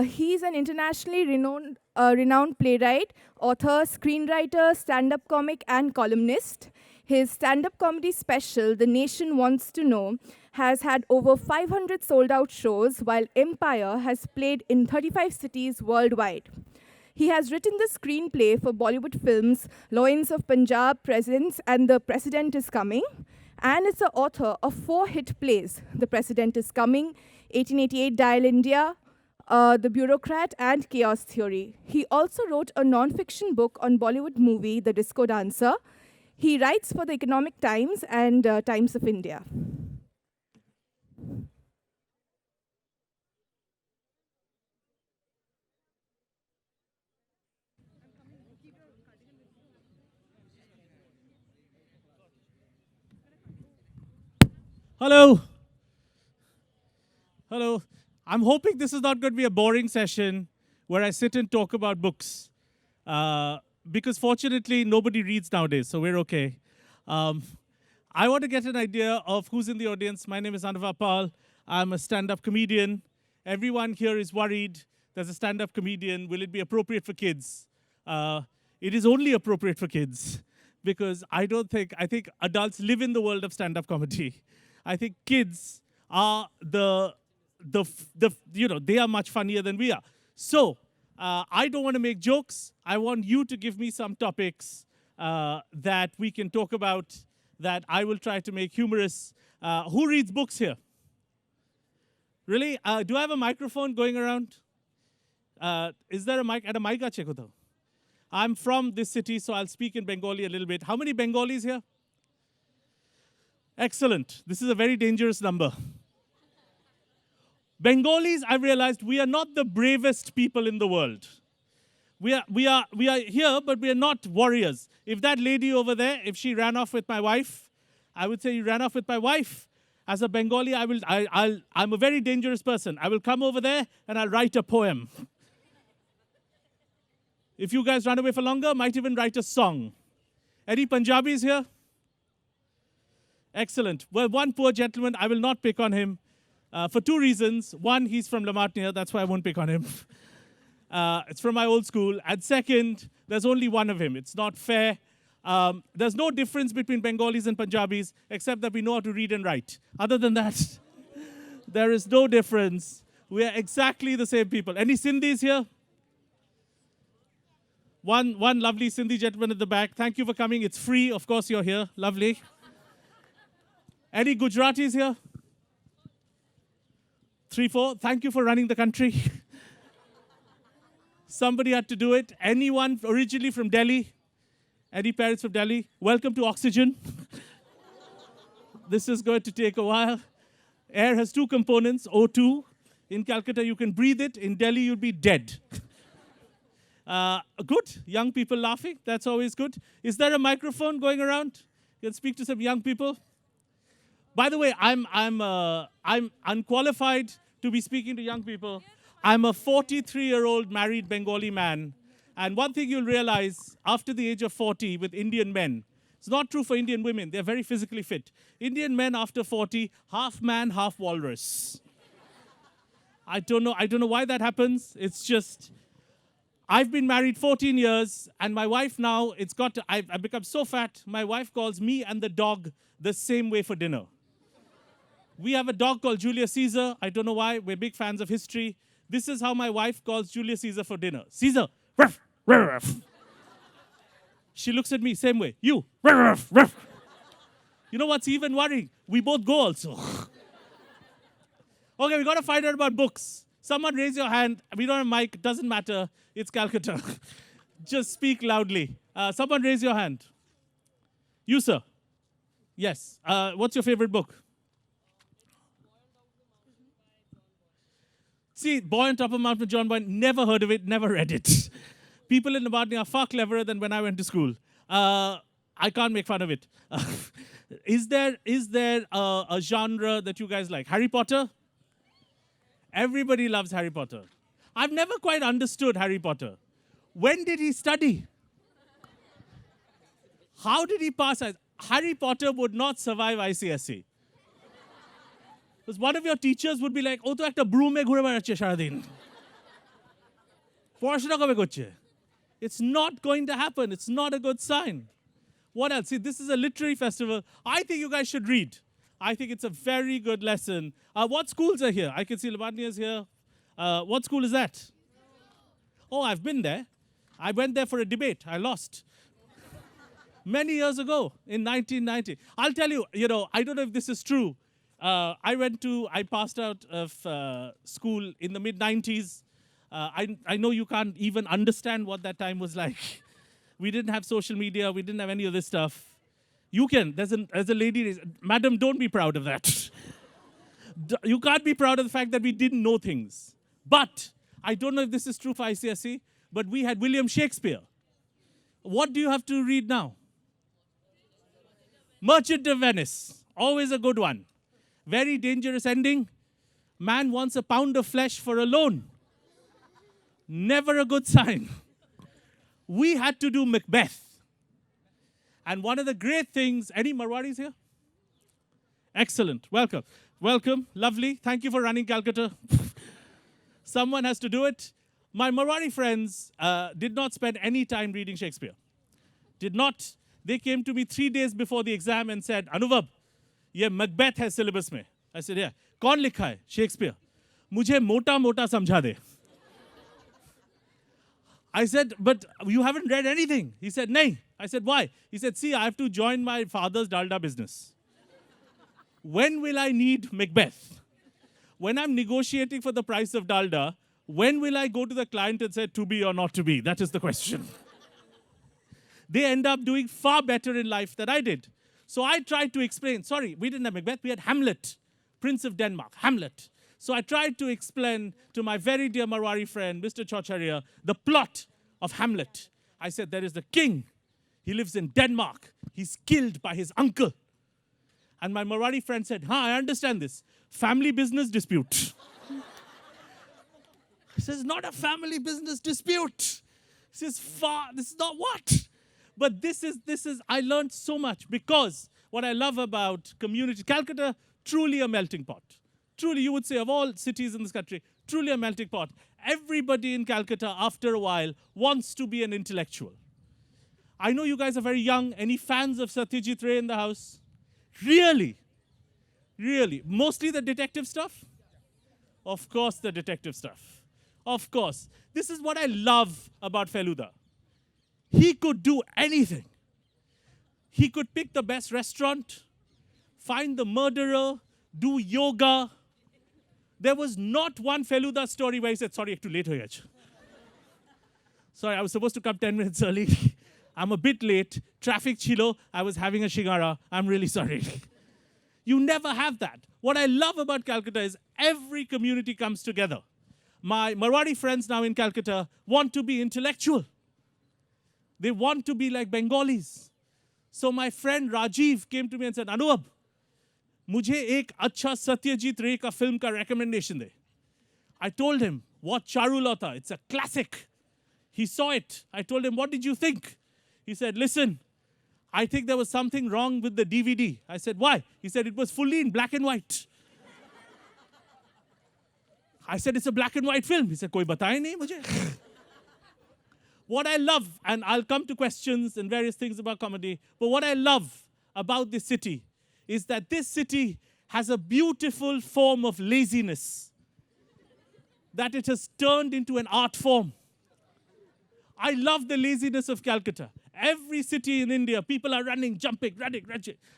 He's an internationally renowned playwright, author, screenwriter, stand-up comic, and columnist. His stand-up comedy special, The Nation Wants to Know, has had over 500 sold-out shows, while Empire has played in 35 cities worldwide. He has written the screenplay for Bollywood films Loins of Punjab Presents and The President is Coming, and is the author of 4 hit plays, The President is Coming, 1888 Dial India, The Bureaucrat, and Chaos Theory. He also wrote a non-fiction book on Bollywood movie, The Disco Dancer. He writes for the Economic Times and Times of India. Hello. Hello. I'm hoping this is not going to be a boring session where I sit and talk about books. Because fortunately, nobody reads nowadays, so we're okay. I want to get an idea of who's in the audience. My name is Anava Pal. I'm a stand-up comedian. Everyone here is worried there's a stand-up comedian. Will it be appropriate for kids? It is only appropriate for kids because I think adults live in the world of stand-up comedy. I think kids are they are much funnier than we are. So I don't want to make jokes. I want you to give me some topics that we can talk about that I will try to make humorous. Who reads books here? Really? Do I have a microphone going around? Is there a mic? At a mic, I'm from this city, so I'll speak in Bengali a little bit. How many Bengalis here? Excellent. This is a very dangerous number. Bengalis, I've realized, we are not the bravest people in the world. We are here, but we are not warriors. If that lady over there, if she ran off with my wife, I would say you ran off with my wife. As a Bengali, I'm a very dangerous person. I will come over there and I'll write a poem. If you guys run away for longer, might even write a song. Any Punjabis here? Excellent. Well, one poor gentleman, I will not pick on him for 2 reasons. One, he's from Lamartnia, that's why I won't pick on him. It's from my old school. And second, there's only one of him. It's not fair. There's no difference between Bengalis and Punjabis, except that we know how to read and write. Other than that, there is no difference. We are exactly the same people. Any Sindhis here? One lovely Sindhi gentleman at the back. Thank you for coming. It's free. Of course, you're here. Lovely. Any Gujaratis here? 3, 4. Thank you for running the country. Somebody had to do it. Anyone originally from Delhi? Any parents from Delhi? Welcome to oxygen. This is going to take a while. Air has 2 components, O2. In Calcutta, you can breathe it. In Delhi, you'll be dead. Good. Young people laughing. That's always good. Is there a microphone going around? You can speak to some young people. By the way, I'm unqualified to be speaking to young people. I'm a 43-year-old married Bengali man. And one thing you'll realize after the age of 40 with Indian men, it's not true for Indian women. They're very physically fit. Indian men after 40, half man, half walrus. I don't know why that happens. It's just, I've been married 14 years, and my wife now, I've become so fat, my wife calls me and the dog the same way for dinner. We have a dog called Julius Caesar. I don't know why. We're big fans of history. This is how my wife calls Julius Caesar for dinner. Caesar, ruff, ruff, ruff. She looks at me, same way. You, ruff, ruff, ruff. You know what's even worrying? We both go also. Okay, we got to find out about books. Someone raise your hand. We don't have a mic. Doesn't matter. It's Calcutta. Just speak loudly. Someone raise your hand. You, sir. Yes. What's your favorite book? See, Boy on Top of Mount John Boyne, never heard of it, never read it. People in Lamartnia are far cleverer than when I went to school. I can't make fun of it. Is there a genre that you guys like? Harry Potter? Everybody loves Harry Potter. I've never quite understood Harry Potter. When did he study? How did he pass? Harry Potter would not survive ICSE. Because one of your teachers would be like, oh, to ekta broom e ghure beড়াচ্ছে সারাদিন. পড়াশোনা কবে করছে? It's not going to happen. It's not a good sign. What else? See, this is a literary festival. I think you guys should read. I think it's a very good lesson. What schools are here? I can see Lavanya is here. What school is that? Oh, I've been there. I went there for a debate. I lost. Many years ago, in 1990. I'll tell you, I don't know if this is true. I passed out of school in the mid-90s. I know you can't even understand what that time was like. We didn't have social media. We didn't have any of this stuff. You can. There's a lady. Madam, don't be proud of that. You can't be proud of the fact that we didn't know things. But I don't know if this is true for ICSE, but we had William Shakespeare. What do you have to read now? Merchant of Venice. Always a good one. Very dangerous ending. Man wants a pound of flesh for a loan. Never a good sign. We had to do Macbeth. And one of the great things, any Marwadis here? Excellent. Welcome. Welcome. Lovely. Thank you for running Calcutta. Someone has to do it. My Marwadi friends did not spend any time reading Shakespeare. Did not. They came to me 3 days before the exam and said, Anubhav, ये Macbeth है syllabus में. I said, yeah. कौन लिखा है? Shakespeare. मुझे मोटा मोटा समझा दे. I said, but you haven't read anything. He said, nahi. I said, why? He said, see, I have to join my father's dalda business. When will I need Macbeth? When I'm negotiating for the price of dalda, when will I go to the client and say, to be or not to be? That is the question. They end up doing far better in life than I did. So I tried to explain. Sorry, we didn't have Macbeth. We had Hamlet, Prince of Denmark, Hamlet. So I tried to explain to my very dear Marwari friend, Mr. Chocharia, the plot of Hamlet. I said, there is the king. He lives in Denmark. He's killed by his uncle. And my Marwari friend said, I understand this. Family business dispute. He says, not a family business dispute. He says, this is not what? But this is, I learned so much because what I love about community, Calcutta, truly a melting pot. Truly, you would say, of all cities in this country, truly a melting pot. Everybody in Calcutta, after a while, wants to be an intellectual. I know you guys are very young. Any fans of Satyajit Ray in the house? Really? Really? Mostly the detective stuff? Of course, the detective stuff. Of course. This is what I love about Feluda. He could do anything. He could pick the best restaurant, find the murderer, do yoga. There was not one Feluda story where he said, sorry, I'm too late. Sorry, I was supposed to come 10 minutes early. I'm a bit late. Traffic chilo. I was having a shingara. I'm really sorry. You never have that. What I love about Calcutta is every community comes together. My Marwadi friends now in Calcutta want to be intellectual. They want to be like Bengalis. So my friend Rajiv came to me and said, Anubhav, मुझे एक अच्छा सत्यजीत रे का film का recommendation they. I told him, watch Charulata. It's a classic. He saw it. I told him, what did you think? He said, listen, I think there was something wrong with the DVD. I said, why? He said, it was fully in black and white. I said, it's a black and white film. He said, कोई बताए नहीं मुझे. What I love, and I'll come to questions and various things about comedy, but what I love about this city is that this city has a beautiful form of laziness, that it has turned into an art form. I love the laziness of Calcutta. Every city in India, people are running, jumping, running.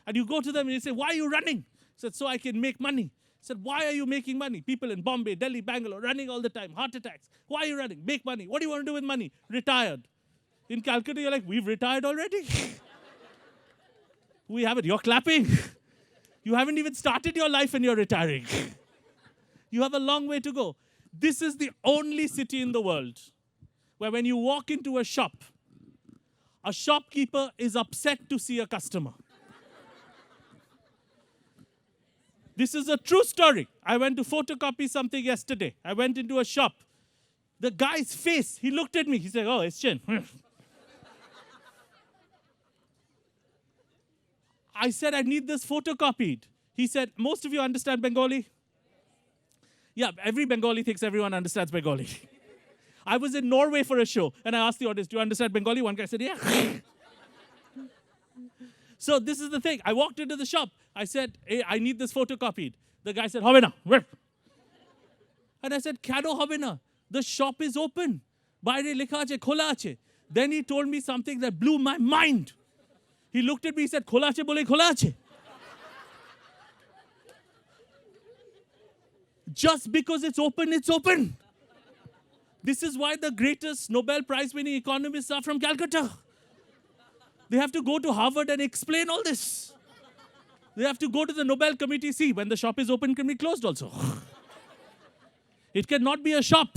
And you go to them and you say, why are you running? He said, so I can make money. He said, why are you making money? People in Bombay, Delhi, Bangalore, running all the time, heart attacks. Why are you running? Make money. What do you want to do with money? Retired. In Calcutta, you're like, we've retired already. We haven't. You're clapping. You haven't even started your life and you're retiring. You have a long way to go. This is the only city in the world where when you walk into a shopkeeper is upset to see a customer. This is a true story. I went to photocopy something yesterday. I went into a shop. The guy's face, he looked at me. He said, oh, Eschen. I said, I need this photocopied. He said, most of you understand Bengali? Yeah, every Bengali thinks everyone understands Bengali. I was in Norway for a show, and I asked the audience, do you understand Bengali? One guy said, yeah. So this is the thing. I walked into the shop. I said, hey, I need this photocopied. The guy said, Hobe na. Where? And I said, Kado hobe na? The shop is open. Baire likha ache, khola ache. Then he told me something that blew my mind. He looked at me, he said, khola ache bole khola ache. Just because it's open, it's open. This is why the greatest Nobel Prize winning economists are from Calcutta. They have to go to Harvard and explain all this. They have to go to the Nobel Committee. See, when the shop is open, it can be closed also. It cannot be a shop.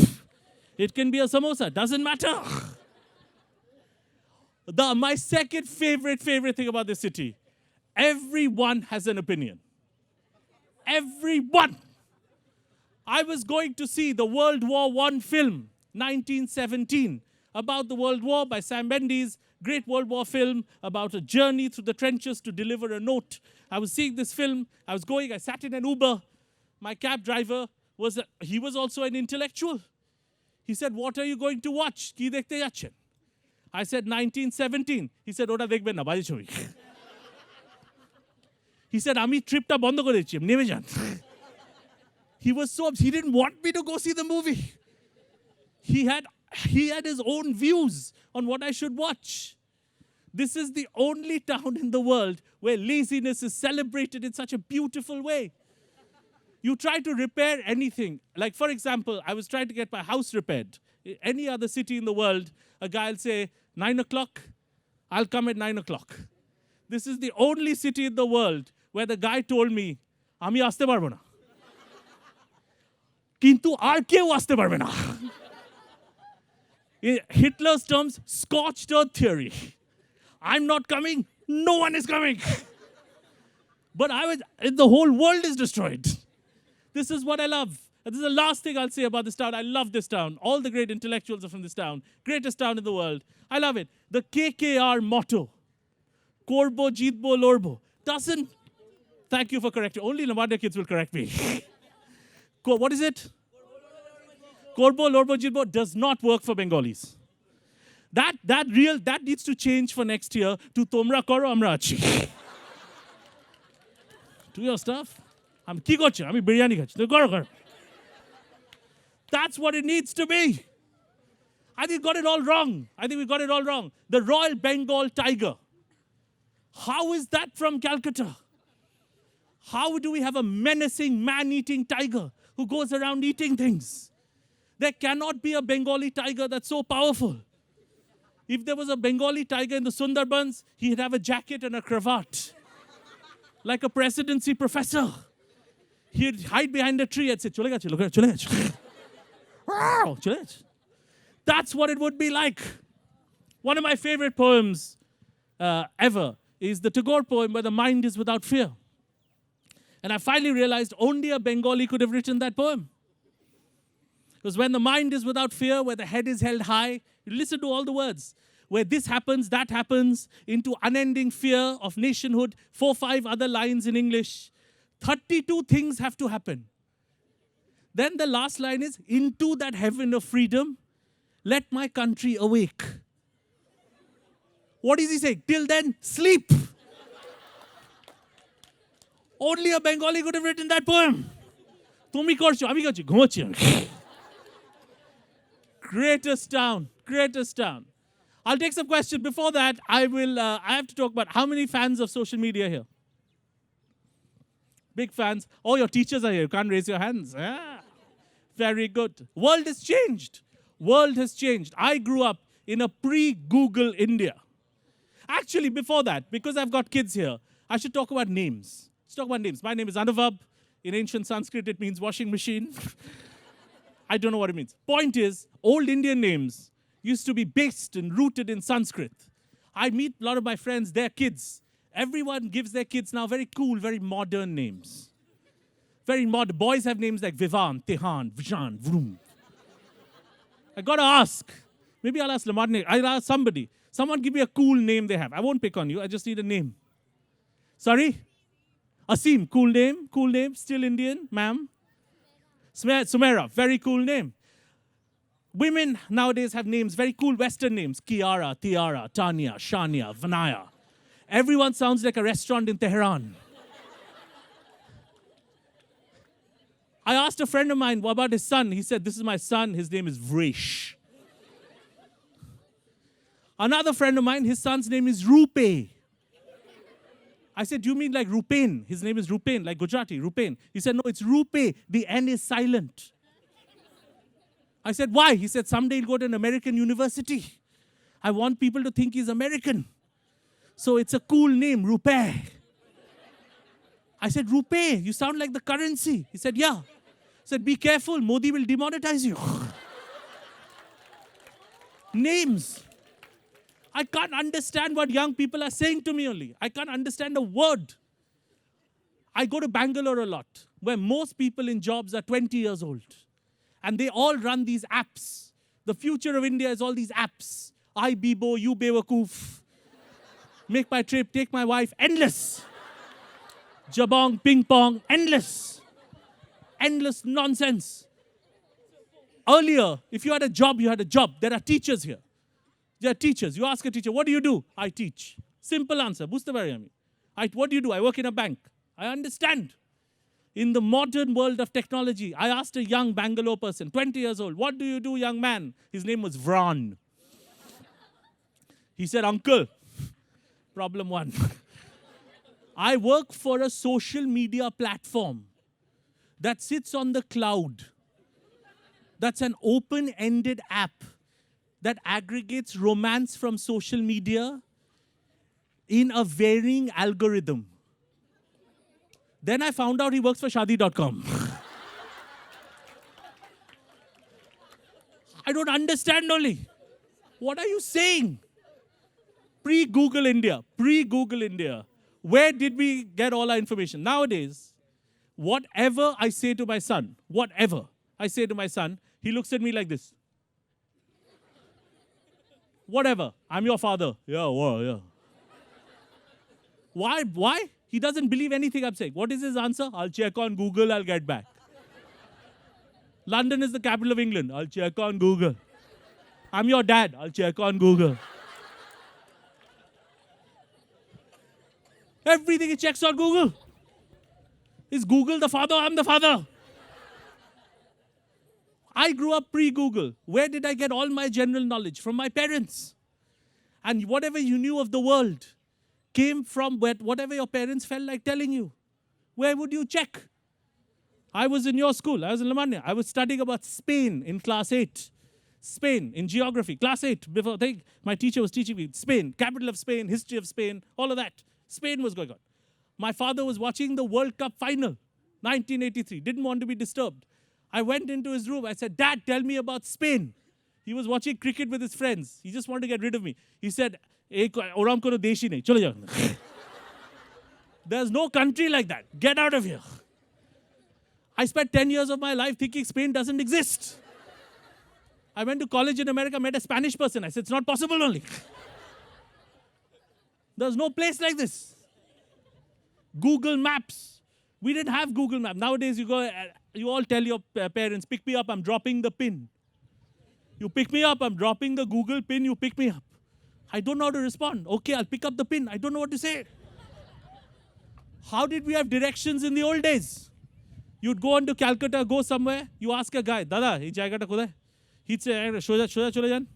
It can be a samosa. Doesn't matter. My second favorite thing about this city, everyone has an opinion. Everyone. I was going to see the World War I film, 1917, about the World War by Sam Mendes, great World War film about a journey through the trenches to deliver a note. I was seeing this film. I sat in an Uber. My cab driver he was also an intellectual. He said, what are you going to watch? Ki dekhte jacchen? I said, 1917. He said, Ota dekhben na, baje chhobi. He said, Ami tripta bondo kore dichi, neme jan. He was so upset. He didn't want me to go see the movie. He had his own views on what I should watch. This is the only town in the world where laziness is celebrated in such a beautiful way. You try to repair anything. Like, for example, I was trying to get my house repaired. Any other city in the world, a guy will say, 9 o'clock, I'll come at 9 o'clock. This is the only city in the world where the guy told me, Ami aste parbo na. Kintu ar keu aste parbe na. In Hitler's terms, scorched earth theory. I'm not coming, no one is coming. But the whole world is destroyed. This is what I love. This is the last thing I'll say about this town. I love this town. All the great intellectuals are from this town. Greatest town in the world. I love it. The KKR motto, Korbo, Jitbo, Lorbo, doesn't, thank you for correcting. Only Lavanda kids will correct me. What is it? Korbo, Lorbo, Jitbo does not work for Bengalis. That needs to change for next year to Tomra Koro Amra Achi. Do your stuff. I'm ki korche, ami biryani khachi. Koro. That's what it needs to be. I think we got it all wrong. The Royal Bengal tiger. How is that from Calcutta? How do we have a menacing man-eating tiger who goes around eating things? There cannot be a Bengali tiger that's so powerful. If there was a Bengali tiger in the Sundarbans, he'd have a jacket and a cravat. Like a presidency professor. He'd hide behind a tree and say, Chole gache, chole gache. Wow, chole gache. That's what it would be like. One of my favorite poems ever is the Tagore poem where the mind is without fear. And I finally realized only a Bengali could have written that poem. Because when the mind is without fear, where the head is held high, you listen to all the words. Where this happens, that happens, into unending fear of nationhood, 4-5 other lines in English. 32 things have to happen. Then the last line is, into that heaven of freedom, let my country awake. What is he saying? Till then, sleep. Only a Bengali could have written that poem. Tumi korcho, ami korchi, ghomochi. Greatest town. I'll take some questions. Before that, I have to talk about how many fans of social media here? Big fans. Oh, your teachers are here. You can't raise your hands. Yeah. Very good. World has changed. I grew up in a pre-Google India. Actually, before that, because I've got kids here, I should talk about names. Let's talk about names. My name is Anuvab. In ancient Sanskrit, it means washing machine. I don't know what it means. Point is, old Indian names used to be based and rooted in Sanskrit. I meet a lot of my friends, their kids. Everyone gives their kids now very cool, very modern names. Very modern. Boys have names like Vivan, Tehan, Vjan, Vroom. I gotta ask. Maybe I'll ask Lamarne. I'll ask somebody. Someone give me a cool name they have. I won't pick on you. I just need a name. Sorry? Asim, cool name. Still Indian, ma'am. Sumera, very cool name. Women nowadays have names, very cool Western names. Kiara, Tiara, Tanya, Shania, Vanaya. Everyone sounds like a restaurant in Tehran. I asked a friend of mine about his son. He said, this is my son. His name is Vrish. Another friend of mine, his son's name is Rupe. I said, do you mean like Rupen? His name is Rupen, like Gujarati, Rupen. He said, no, it's Rupe. The N is silent. I said, why? He said, someday he'll go to an American university. I want people to think he's American. So it's a cool name, Rupe. I said, Rupe, you sound like the currency. He said, yeah. I said, be careful, Modi will demonetize you. Names. I can't understand what young people are saying to me only. I can't understand a word. I go to Bangalore a lot, where most people in jobs are 20 years old. And they all run these apps. The future of India is all these apps. I Bibo, you Bewakoof. Make my trip, take my wife, endless. Jabong, ping pong, endless. Endless nonsense. Earlier, if you had a job, you had a job. There are teachers here. There are teachers. You ask a teacher, what do you do? I teach. Simple answer. What do you do? I work in a bank. I understand. In the modern world of technology, I asked a young Bangalore person, 20 years old, what do you do, young man? His name was Vran. He said, uncle, problem one. I work for a social media platform that sits on the cloud. That's an open-ended app that aggregates romance from social media in a varying algorithm. Then I found out he works for Shadi.com. I don't understand only. What are you saying? Pre-Google India. Pre-Google India. Where did we get all our information? Nowadays, whatever I say to my son, he looks at me like this. Whatever. I'm your father. Yeah, well, yeah. Why? He doesn't believe anything I'm saying. What is his answer? I'll check on Google, I'll get back. London is the capital of England. I'll check on Google. I'm your dad. I'll check on Google. Everything he checks on Google. Is Google the father? I'm the father. I grew up pre-Google. Where did I get all my general knowledge? From my parents. And whatever you knew of the world came from whatever your parents felt like telling you. Where would you check? I was in your school. I was in Lamania. I was studying about Spain in class 8. Spain in geography. Class 8. Before my teacher was teaching me Spain, capital of Spain, history of Spain, all of that. Spain was going on. My father was watching the World Cup final, 1983. Didn't want to be disturbed. I went into his room. I said, Dad, tell me about Spain. He was watching cricket with his friends. He just wanted to get rid of me. He said, Oram kono deshi nahi. Chalo jao. There's no country like that. Get out of here. I spent 10 years of my life thinking Spain doesn't exist. I went to college in America, met a Spanish person. I said, it's not possible only. There's no place like this. Google Maps. We didn't have Google Maps. Nowadays, you all tell your parents, pick me up, I'm dropping the pin. You pick me up, I'm dropping the Google pin, you pick me up. I don't know how to respond. Okay, I'll pick up the pin. I don't know what to say. How did we have directions in the old days? You'd go on to Calcutta, go somewhere, you ask a guy, Dada, ei jaigata kodai? He'd say, soja chole jan.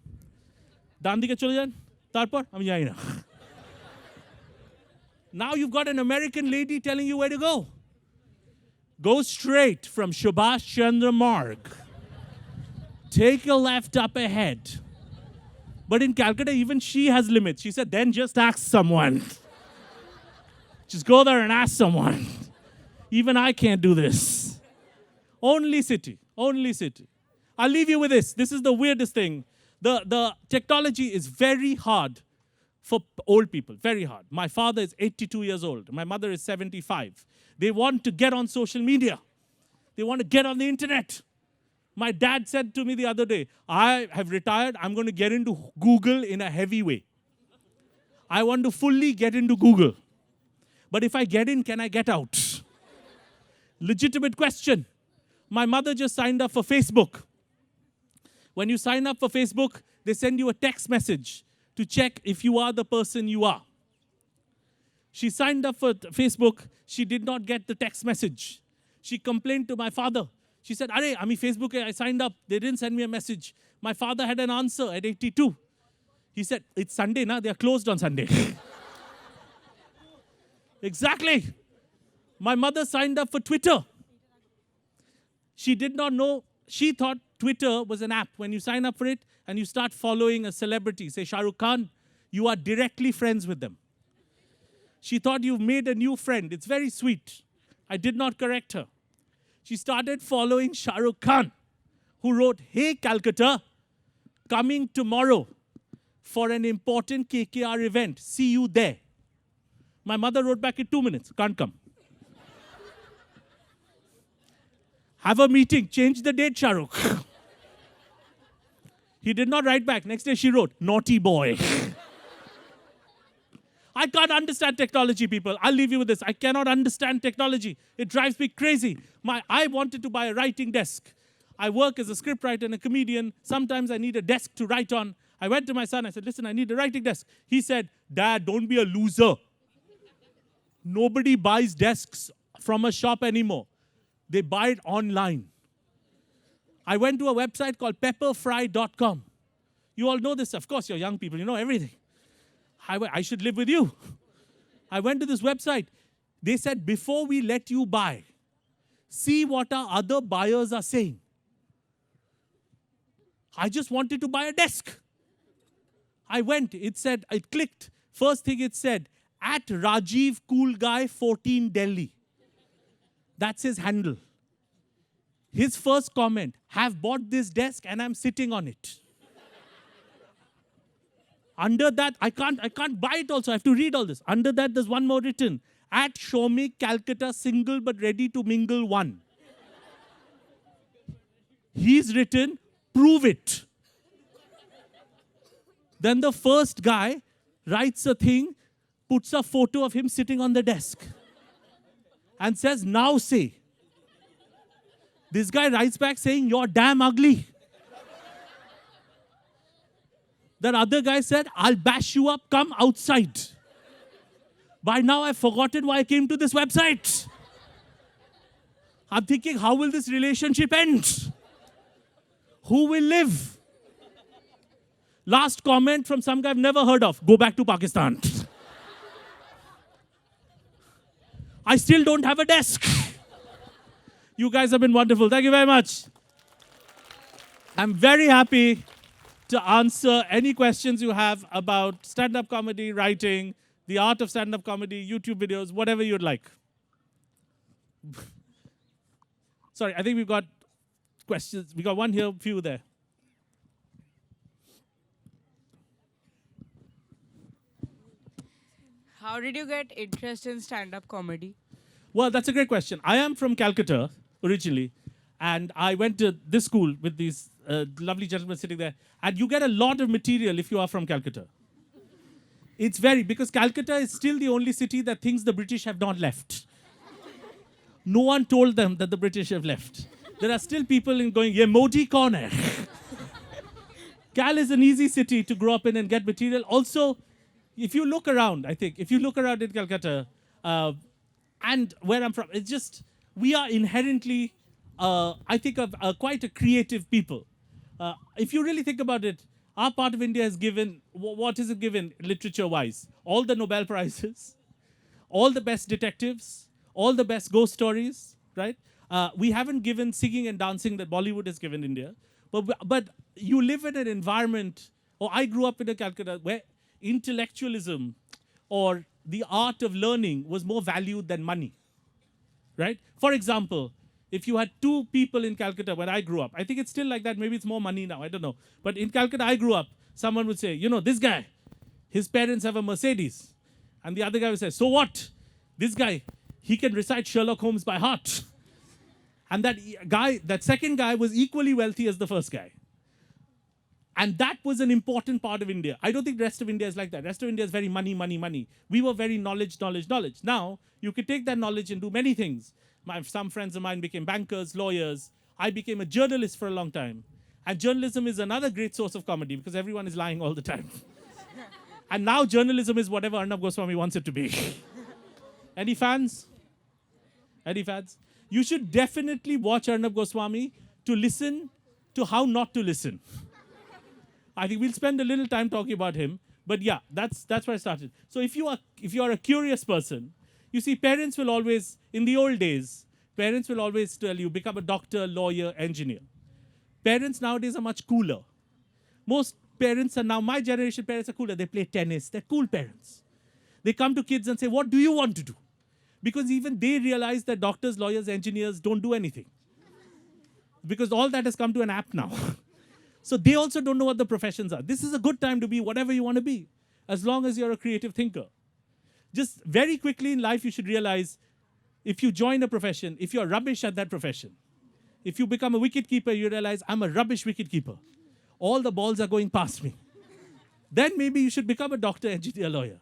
Dan dike chole jan. Tarpor, ami jani na. Now you've got an American lady telling you where to go. Go straight from Subhash Chandra Marg. Take a left up ahead. But in Calcutta, even she has limits. She said, then just ask someone. Just go there and ask someone. Even I can't do this. Only city. Only city. I'll leave you with this. This is the weirdest thing. The technology is very hard for old people. Very hard. My father is 82 years old. My mother is 75. They want to get on social media. They want to get on the internet. My dad said to me the other day, I have retired. I'm going to get into Google in a heavy way. I want to fully get into Google. But if I get in, can I get out? Legitimate question. My mother just signed up for Facebook. When you sign up for Facebook, they send you a text message to check if you are the person you are. She signed up for Facebook. She did not get the text message. She complained to my father. She said, "Arey, Ami Facebook, I signed up. They didn't send me a message." My father had an answer at 82. He said, "It's Sunday, na? They are closed on Sunday." Exactly. My mother signed up for Twitter. She did not know. She thought Twitter was an app. When you sign up for it and you start following a celebrity, say Shah Rukh Khan, you are directly friends with them. She thought you've made a new friend. It's very sweet. I did not correct her. She started following Shah Rukh Khan, who wrote, "Hey Calcutta, coming tomorrow for an important KKR event. See you there." My mother wrote back in 2 minutes, "Can't come." Have a meeting, change the date, Shah Rukh. He did not write back. Next day she wrote, "Naughty boy." I can't understand technology, people. I'll leave you with this. I cannot understand technology. It drives me crazy. I wanted to buy a writing desk. I work as a scriptwriter and a comedian. Sometimes I need a desk to write on. I went to my son. I said, "Listen, I need a writing desk." He said, "Dad, don't be a loser. Nobody buys desks from a shop anymore. They buy it online." I went to a website called pepperfry.com. You all know this. Of course, you're young people. You know everything. I should live with you. I went to this website. They said, "Before we let you buy, see what our other buyers are saying." I just wanted to buy a desk. I went. It clicked. First thing it said, "At Rajiv Cool Guy 14 Delhi." That's his handle. His first comment, "Have bought this desk and I'm sitting on it." Under that, I can't buy it also. I have to read all this. Under that, there's one more written. "At Shomik Calcutta, single but ready to mingle one." He's written, "Prove it." Then the first guy writes a thing, puts a photo of him sitting on the desk and says, "Now say." This guy writes back saying, "You're damn ugly." That other guy said, "I'll bash you up, come outside." By now, I've forgotten why I came to this website. I'm thinking, how will this relationship end? Who will live? Last comment from some guy I've never heard of. "Go back to Pakistan." I still don't have a desk. You guys have been wonderful. Thank you very much. I'm very happy to answer any questions you have about stand-up comedy, writing, the art of stand-up comedy, YouTube videos, whatever you'd like. Sorry, I think we've got questions. We got one here, few there. How did you get interest in stand-up comedy? Well, that's a great question. I am from Calcutta originally, and I went to this school with these lovely gentlemen sitting there. And you get a lot of material if you are from Calcutta. It's because Calcutta is still the only city that thinks the British have not left. No one told them that the British have left. There are still people going, "Ye Modi kaun hai?" Cal is an easy city to grow up in and get material. Also, if you look around, I think, if you look around in Calcutta, and where I'm from, it's just, we are inherently, I think, quite a creative people. If you really think about it, our part of India has given, what is it given literature-wise? All the Nobel Prizes, all the best detectives, all the best ghost stories, right? We haven't given singing and dancing that Bollywood has given India. But you live in an environment, or I grew up in a Calcutta, where intellectualism or the art of learning was more valued than money, right? For example, if you had two people in Calcutta where I grew up, I think it's still like that, maybe it's more money now, I don't know. But in Calcutta, I grew up, someone would say, "You know, this guy, his parents have a Mercedes." And the other guy would say, "So what? This guy, he can recite Sherlock Holmes by heart." And that second guy was equally wealthy as the first guy. And that was an important part of India. I don't think the rest of India is like that. The rest of India is very money, money, money. We were very knowledge, knowledge, knowledge. Now, you could take that knowledge and do many things. Some friends of mine became bankers, lawyers. I became a journalist for a long time. And journalism is another great source of comedy because everyone is lying all the time. And now journalism is whatever Arnab Goswami wants it to be. Any fans? Any fans? You should definitely watch Arnab Goswami to listen to how not to listen. I think we'll spend a little time talking about him. But yeah, that's where I started. So if you are a curious person, you see, parents will always, in the old days, parents will always tell you, become a doctor, lawyer, engineer. Parents nowadays are much cooler. Most parents are now, my generation parents are cooler. They play tennis. They're cool parents. They come to kids and say, what do you want to do? Because even they realize that doctors, lawyers, engineers don't do anything. Because all that has come to an app now. So they also don't know what the professions are. This is a good time to be whatever you want to be, as long as you're a creative thinker. Just very quickly in life, you should realize if you join a profession, if you're rubbish at that profession, if you become a wicket keeper, you realize I'm a rubbish wicket keeper. All the balls are going past me. Then maybe you should become a doctor, engineer, lawyer.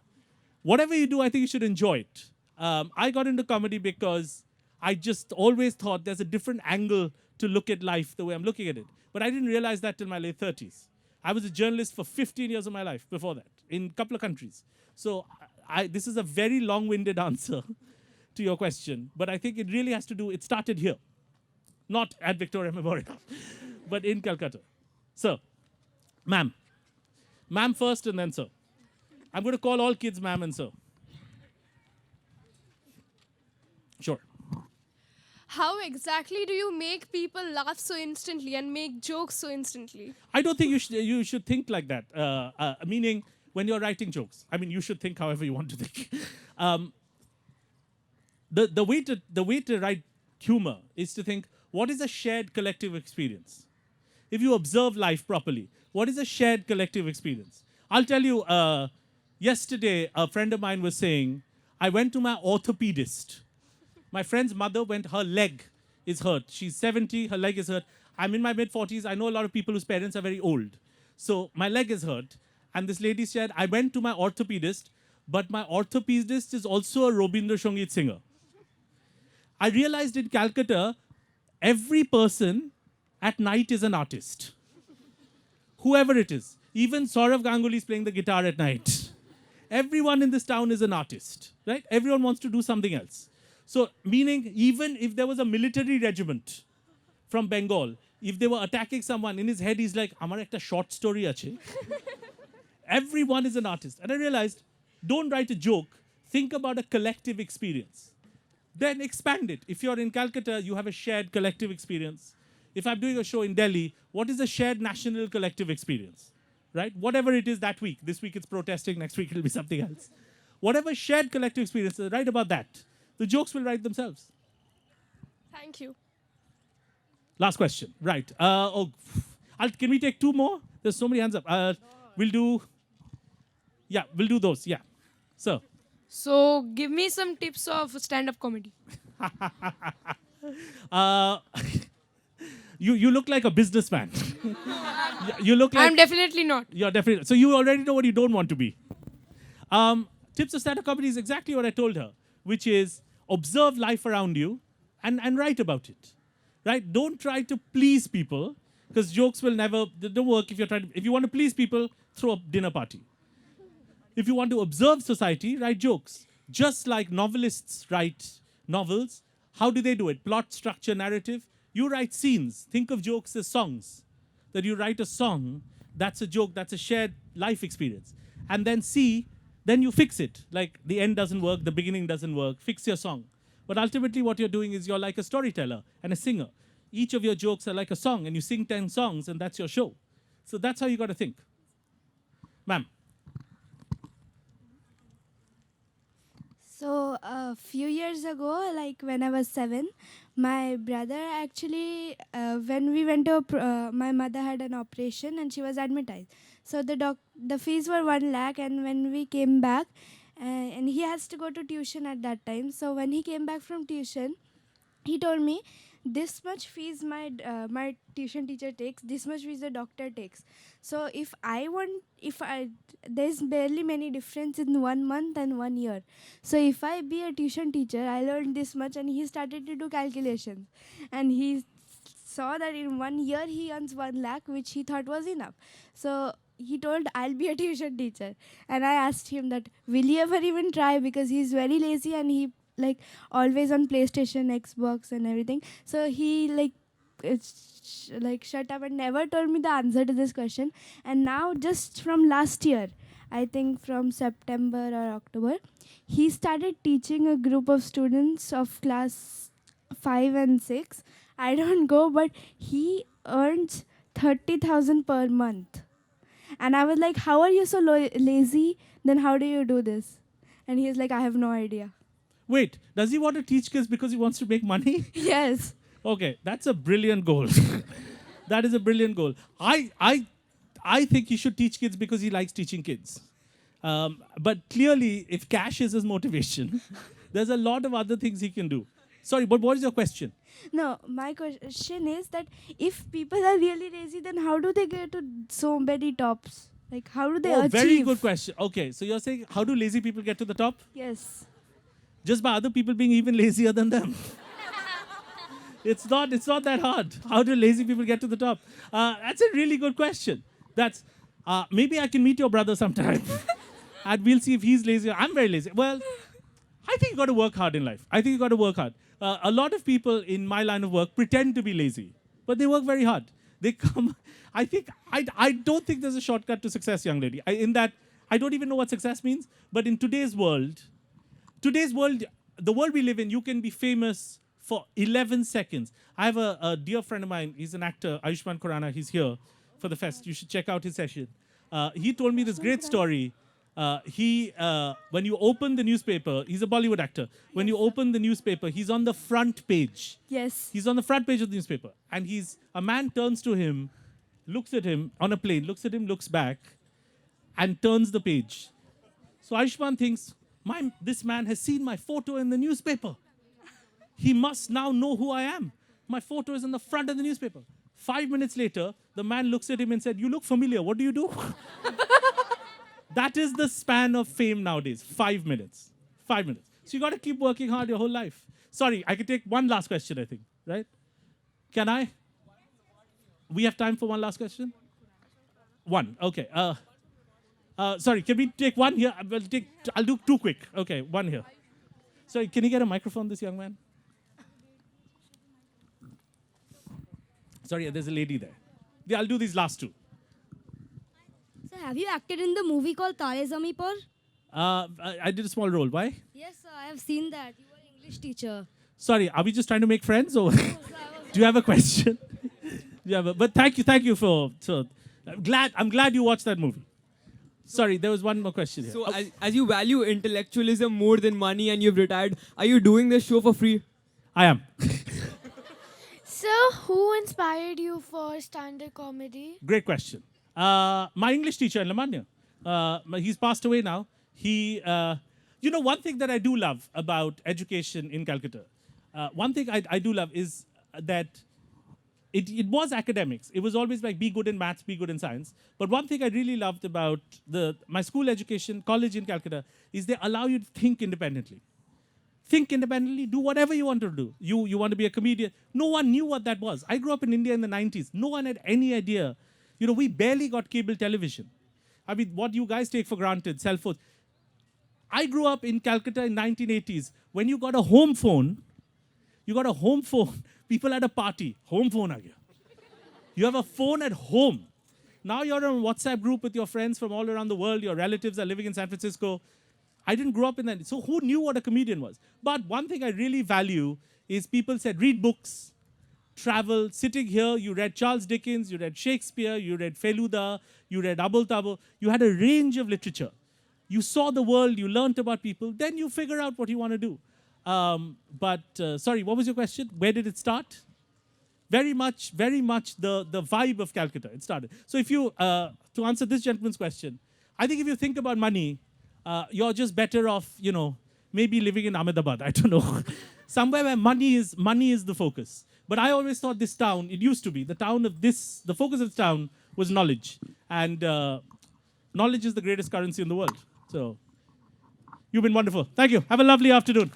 Whatever you do, I think you should enjoy it. I got into comedy because I just always thought there's a different angle to look at life the way I'm looking at it. But I didn't realize that till my late 30s. I was a journalist for 15 years of my life before that, in a couple of countries. So this is a very long-winded answer to your question. But I think it really has to do, it started here. Not at Victoria Memorial, but in Calcutta. Sir, ma'am. Ma'am first and then sir. I'm going to call all kids ma'am and sir. Sure. How exactly do you make people laugh so instantly and make jokes so instantly? I don't think you should think like that. Meaning, when you're writing jokes. I mean, you should think however you want to think. The way to write humor is to think, what is a shared collective experience? If you observe life properly, what is a shared collective experience? I'll tell you, yesterday, a friend of mine was saying, I went to my orthopedist. My friend's mother her leg is hurt. She's 70, her leg is hurt. I'm in my mid-40s. I know a lot of people whose parents are very old. So my leg is hurt. And this lady said, I went to my orthopedist, but my orthopedist is also a Robindra Sangeet singer. I realized in Calcutta, every person at night is an artist. Whoever it is. Even Saurav Ganguly is playing the guitar at night. Everyone in this town is an artist, right? Everyone wants to do something else. So, meaning, even if there was a military regiment from Bengal, if they were attacking someone, in his head he's like, Amar ekta short story ache. Everyone is an artist. And I realized, don't write a joke, think about a collective experience. Then expand it. If you're in Calcutta, you have a shared collective experience. If I'm doing a show in Delhi, what is a shared national collective experience? Right? Whatever it is that week. This week it's protesting, next week it'll be something else. Whatever shared collective experience, write about that. The jokes will write themselves. Thank you. Last question. Right. Can we take two more? There's so many hands up. We'll do those. Yeah. So. So, give me some tips of stand-up comedy. You look like a businessman. You look like... I'm definitely not. You're definitely... So you already know what you don't want to be. Tips of stand-up comedy is exactly what I told her, which is observe life around you and write about it. Right? Don't try to please people, because jokes will never... They don't work if you're trying to... If you want to please people, throw a dinner party. If you want to observe society, write jokes. Just like novelists write novels, how do they do it? Plot, structure, narrative. You write scenes. Think of jokes as songs. That you write a song, that's a joke, that's a shared life experience. And then you fix it. Like the end doesn't work, the beginning doesn't work, fix your song. But ultimately what you're doing is you're like a storyteller and a singer. Each of your jokes are like a song, and you sing 10 songs, and that's your show. So that's how you got to think. Ma'am. So a few years ago, like when I was 7, my brother actually, when we went to, my mother had an operation and she was admitted. So the fees were 1 lakh, and when we came back, and he has to go to tuition at that time. So when he came back from tuition, he told me, this much fees my tuition teacher takes, this much fees the doctor takes. So there's barely many difference in 1 month and 1 year. So if I be a tuition teacher, I learned this much, and he started to do calculations. And he saw that in 1 year he earns 1 lakh, which he thought was enough. So he told, I'll be a tuition teacher. And I asked him that, will you ever even try? Because he's very lazy and he like always on PlayStation, Xbox and everything. So he like shut up and never told me the answer to this question. And now just from last year, I think from September or October, he started teaching a group of students of class 5 and 6. I don't go, but he earns 30,000 per month. And I was like, how are you so lazy? Then how do you do this? And he's like, I have no idea. Wait, does he want to teach kids because he wants to make money? Yes. Okay, that's a brilliant goal. That is a brilliant goal. I think he should teach kids because he likes teaching kids. But clearly, if cash is his motivation, there's a lot of other things he can do. Sorry, but what is your question? No, my question is that if people are really lazy, then how do they get to so many tops? Like, how do they achieve? Very good question. Okay, so you're saying, how do lazy people get to the top? Yes. Just by other people being even lazier than them. It's not that hard. How do lazy people get to the top? That's a really good question. That's maybe I can meet your brother sometime, and we'll see if he's lazy. I'm very lazy. Well, I think you got to work hard in life. I think you got to work hard. A lot of people in my line of work pretend to be lazy, but they work very hard. They come. I don't think there's a shortcut to success, young lady. In that, I don't even know what success means. But in today's world, the world we live in, you can be famous for 11 seconds. I have a dear friend of mine. He's an actor, Ayushmann Khurrana. He's here for the fest. You should check out his session. He told me this great story. When you open the newspaper, he's a Bollywood actor. When you open the newspaper, he's on the front page. Yes. He's on the front page of the newspaper. And a man turns to him, looks at him on a plane, looks at him, looks back, and turns the page. So Ayushmann thinks, this man has seen my photo in the newspaper. He must now know who I am. My photo is in the front of the newspaper. 5 minutes later, the man looks at him and said, you look familiar. What do you do? That is the span of fame nowadays. 5 minutes. 5 minutes. So you got to keep working hard your whole life. Sorry, I can take one last question, I think. Right? Can I? We have time for one last question? One. Okay. Sorry, can we take one here? I'll do two quick. Okay, one here. Sorry, can you get a microphone, this young man? Sorry, there's a lady there. Yeah, I'll do these last two. Sir, have you acted in the movie called Tare Zameen Par? I did a small role. Why? Yes, sir, I have seen that. You were an English teacher. Sorry, are we just trying to make friends, or do you have a question? But thank you for. I'm glad you watched that movie. Sorry, there was one more question here. So, as you value intellectualism more than money and you've retired, are you doing this show for free? I am. So, who inspired you for stand-up comedy? Great question. My English teacher in Lamanya. He's passed away now. One thing that I do love about education in Calcutta, one thing I do love is that it was academics. It was always like be good in maths, be good in science. But one thing I really loved about my school education, college in Calcutta, is they allow you to think independently. Think independently, do whatever you want to do. You want to be a comedian. No one knew what that was. I grew up in India in the 90s. No one had any idea. We barely got cable television. I mean, what you guys take for granted, cell phones. I grew up in Calcutta in 1980s. When you got a home phone, people had a party. Home phone aa gaya. You have a phone at home. Now you're on a WhatsApp group with your friends from all around the world. Your relatives are living in San Francisco. I didn't grow up in that. So who knew what a comedian was? But one thing I really value is people said, read books, travel. Sitting here, you read Charles Dickens, you read Shakespeare, you read Feluda, you read Abul Tabo. You had a range of literature. You saw the world, you learnt about people. Then you figure out what you want to do. Sorry, what was your question? Where did it start? Very much the vibe of Calcutta. It started. So if you, to answer this gentleman's question, I think if you think about money, you're just better off, maybe living in Ahmedabad. I don't know. Somewhere where money is the focus. But I always thought this town, it used to be, the focus of the town was knowledge. And knowledge is the greatest currency in the world. So, you've been wonderful. Thank you. Have a lovely afternoon.